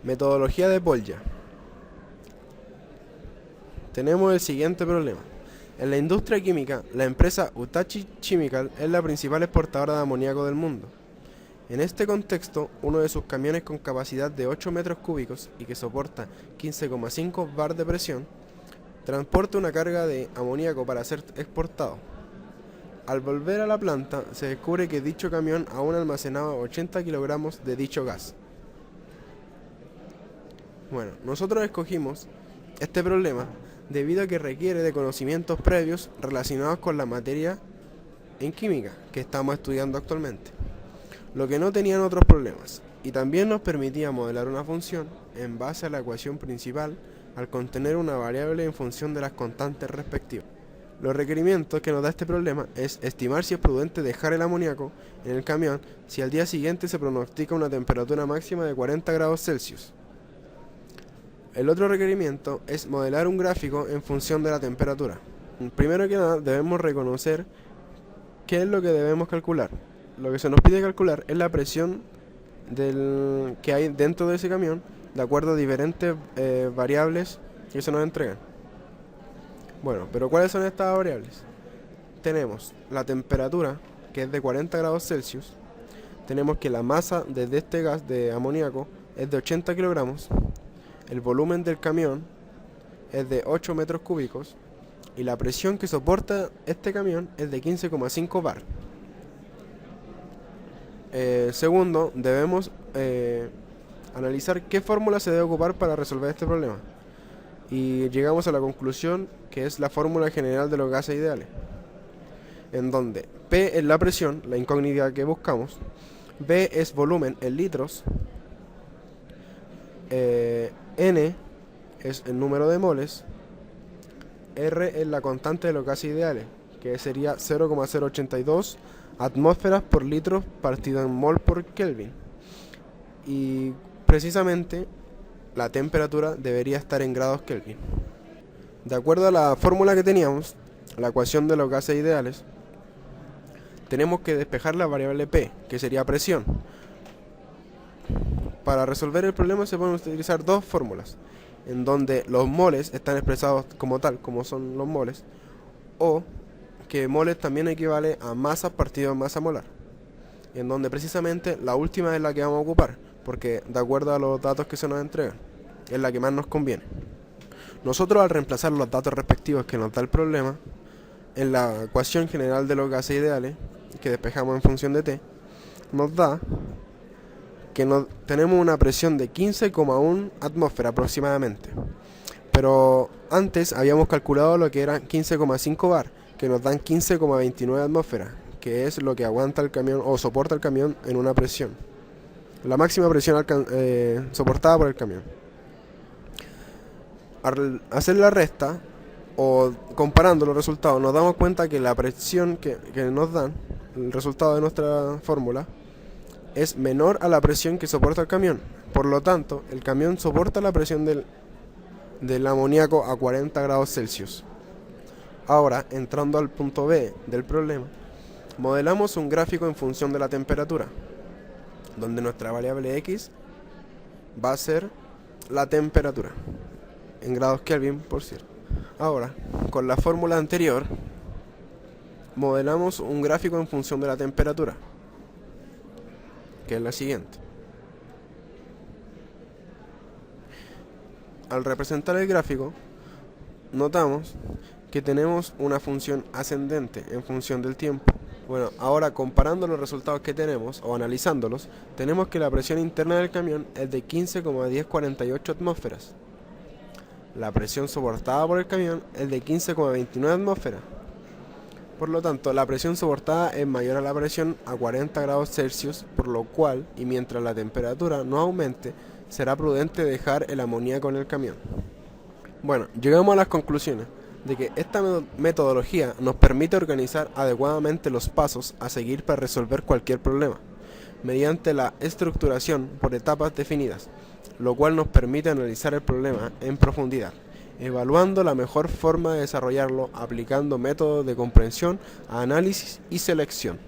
Metodología de Polya. Tenemos el siguiente problema. En la industria química, la empresa Hitachi Chemical es la principal exportadora de amoníaco del mundo. En este contexto, uno de sus camiones con capacidad de 8 metros cúbicos y que soporta 15,5 bar de presión, transporta una carga de amoníaco para ser exportado. Al volver a la planta, se descubre que dicho camión aún almacenaba 80 kilogramos de dicho gas. Bueno, nosotros escogimos este problema debido a que requiere de conocimientos previos relacionados con la materia en química que estamos estudiando actualmente, lo que no tenían otros problemas, y también nos permitía modelar una función en base a la ecuación principal al contener una variable en función de las constantes respectivas. Los requerimientos que nos da este problema es estimar si es prudente dejar el amoníaco en el camión si al día siguiente se pronostica una temperatura máxima de 40 grados Celsius. El otro requerimiento es modelar un gráfico en función de la temperatura. Primero que nada debemos reconocer qué es lo que debemos calcular. Lo que se nos pide calcular es la presión que hay dentro de ese camión de acuerdo a diferentes variables que se nos entregan. Bueno, pero ¿cuáles son estas variables? Tenemos la temperatura, que es de 40 grados Celsius. Tenemos que la masa de este gas de amoníaco es de 80 kilogramos. El volumen del camión es de 8 metros cúbicos y la presión que soporta este camión es de 15,5 bar. Segundo, debemos analizar qué fórmula se debe ocupar para resolver este problema. Y llegamos a la conclusión que es la fórmula general de los gases ideales, en donde P es la presión, la incógnita que buscamos, B es volumen en litros, N es el número de moles, R es la constante de los gases ideales, que sería 0,082 atmósferas por litro partido en mol por Kelvin. Y precisamente la temperatura debería estar en grados Kelvin. De acuerdo a la fórmula que teníamos, la ecuación de los gases ideales, tenemos que despejar la variable P, que sería presión. Para resolver el problema se pueden utilizar dos fórmulas, en donde los moles están expresados como tal, como son los moles, o que moles también equivale a masa partido en masa molar, en donde precisamente la última es la que vamos a ocupar, porque de acuerdo a los datos que se nos entregan, es la que más nos conviene. Nosotros al reemplazar los datos respectivos que nos da el problema, en la ecuación general de los gases ideales, que despejamos en función de T, nos da que tenemos una presión de 15,1 atmósfera aproximadamente. Pero antes habíamos calculado lo que eran 15,5 bar, que nos dan 15,29 atmósferas, que es lo que aguanta el camión o soporta el camión en una presión. La máxima presión soportada por el camión. Al hacer la resta o comparando los resultados nos damos cuenta que la presión que nos dan, el resultado de nuestra fórmula, es menor a la presión que soporta el camión. Por lo tanto, el camión soporta la presión del amoníaco a 40 grados Celsius. Ahora, entrando al punto B del problema, modelamos un gráfico en función de la temperatura, donde nuestra variable X va a ser la temperatura, en grados Kelvin, por cierto. Ahora, con la fórmula anterior, modelamos un gráfico en función de la temperatura, que es la siguiente. Al representar el gráfico, notamos que tenemos una función ascendente en función del tiempo. Bueno, ahora comparando los resultados que tenemos, o analizándolos, tenemos que la presión interna del camión es de 15,1048 atmósferas. La presión soportada por el camión es de 15,29 atmósferas. Por lo tanto, la presión soportada es mayor a la presión a 40 grados Celsius, por lo cual, y mientras la temperatura no aumente, será prudente dejar el amoníaco en el camión. Bueno, llegamos a las conclusiones de que esta metodología nos permite organizar adecuadamente los pasos a seguir para resolver cualquier problema, mediante la estructuración por etapas definidas, lo cual nos permite analizar el problema en profundidad, evaluando la mejor forma de desarrollarlo aplicando métodos de comprensión, análisis y selección.